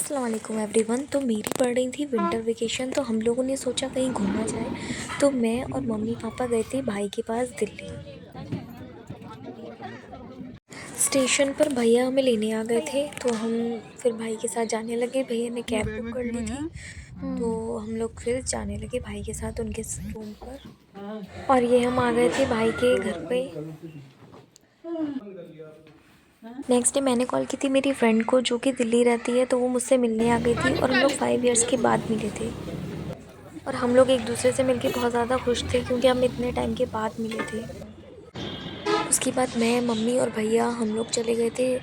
अस्सलाम वालेकुम एवरीवन। तो मेरी पड़ रही थी विंटर वेकेशन, तो हम लोगों ने सोचा कहीं घूमा जाए। तो मैं और मम्मी पापा गए थे भाई के पास दिल्ली। स्टेशन पर भैया हमें लेने आ गए थे, तो हम फिर भाई के साथ जाने लगे। भैया ने कैब बुक कर ली थी, तो हम लोग फिर जाने लगे भाई के साथ उनके रूम पर। और ये हम आ गए थे भाई के घर पे। नेक्स्ट डे मैंने कॉल की थी मेरी फ्रेंड को जो कि दिल्ली रहती है, तो वो मुझसे मिलने आ गई थी और हम लोग 5 इयर्स के बाद मिले थे। और हम लोग एक दूसरे से मिलके बहुत ज़्यादा खुश थे क्योंकि हम इतने टाइम के बाद मिले थे। उसके बाद मैं, मम्मी और भैया हम लोग चले गए थे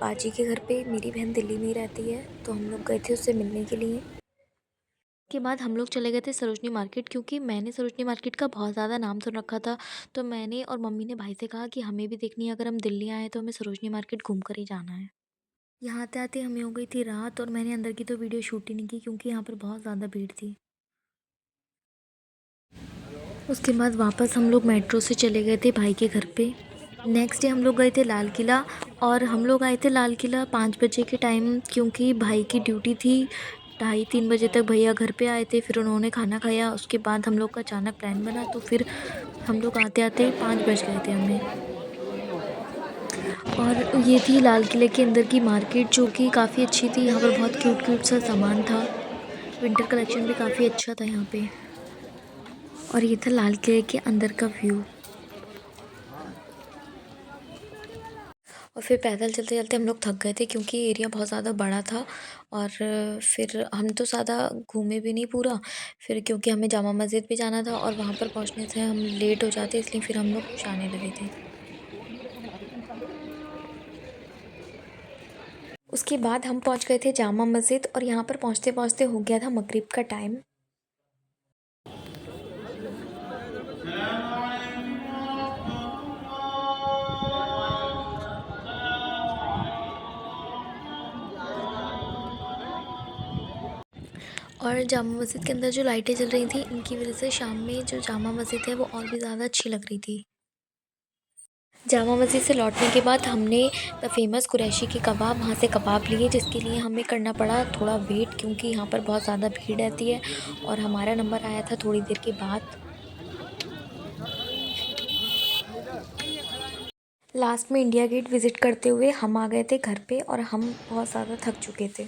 बाजी के घर पे। मेरी बहन दिल्ली में ही रहती है, तो हम लोग गए थे उससे मिलने के लिए। के बाद हम लोग चले गए थे सरोजनी मार्केट, क्योंकि मैंने सरोजनी मार्केट का बहुत ज़्यादा नाम सुन रखा था। तो मैंने और मम्मी ने भाई से कहा कि हमें भी देखनी है, अगर हम दिल्ली आए तो हमें सरोजनी मार्केट घूम कर ही जाना है। यहाँ आते-आते हमें हो गई थी रात, और मैंने अंदर की तो वीडियो शूट ही नहीं की क्योंकि यहाँ पर बहुत ज़्यादा भीड़ थी। उसके बाद वापस हम लोग मेट्रो से चले गए थे भाई के घर पे। नेक्स्ट डे हम लोग गए थे लाल किला, और हम लोग आए थे लाल किला 5 बजे के टाइम, क्योंकि भाई की ड्यूटी थी। 2:30-3 बजे तक भैया घर पे आए थे, फिर उन्होंने खाना खाया। उसके बाद हम लोग का अचानक प्लान बना, तो फिर हम लोग आते-आते 5 बज गए थे हमें। और ये थी लाल किले के अंदर की मार्केट, जो कि काफ़ी अच्छी थी। यहाँ पर बहुत क्यूट क्यूट सा सामान था। विंटर कलेक्शन भी काफ़ी अच्छा था यहाँ पे। और ये था लाल किले के अंदर का व्यू। और फिर पैदल चलते चलते हम लोग थक गए थे क्योंकि एरिया बहुत ज़्यादा बड़ा था। और फिर हम तो ज़्यादा घूमे भी नहीं पूरा। फिर क्योंकि हमें जामा मस्जिद भी जाना था और वहाँ पर पहुँचने से हम लेट हो जाते, इसलिए फिर हम लोग जाने लगे थे। उसके बाद हम पहुँच गए थे जामा मस्जिद, और यहाँ पर पहुँचते पहुँचते हो गया था मगरिब का टाइम। और जामा मस्जिद के अंदर जो लाइटें जल रही थी, इनकी वजह से शाम में जो जामा मस्जिद है वो और भी ज़्यादा अच्छी लग रही थी। जामा मस्जिद से लौटने के बाद हमने द फेमस कुरैशी के कबाब, वहाँ से कबाब लिए, जिसके लिए हमें करना पड़ा थोड़ा वेट क्योंकि यहाँ पर बहुत ज़्यादा भीड़ रहती है। और हमारा नंबर आया था थोड़ी देर के बाद। लास्ट में इंडिया गेट विज़िट करते हुए हम आ गए थे घर पे, और हम बहुत ज़्यादा थक चुके थे।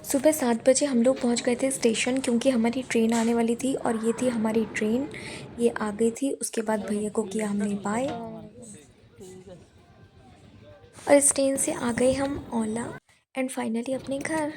सुबह 7 बजे हम लोग पहुँच गए थे स्टेशन, क्योंकि हमारी ट्रेन आने वाली थी, और ये थी हमारी ट्रेन। ये आ गई थी। उसके बाद भैया को किया हमने बाय, और इस ट्रेन से आ गए हम ओला, एंड फाइनली अपने घर।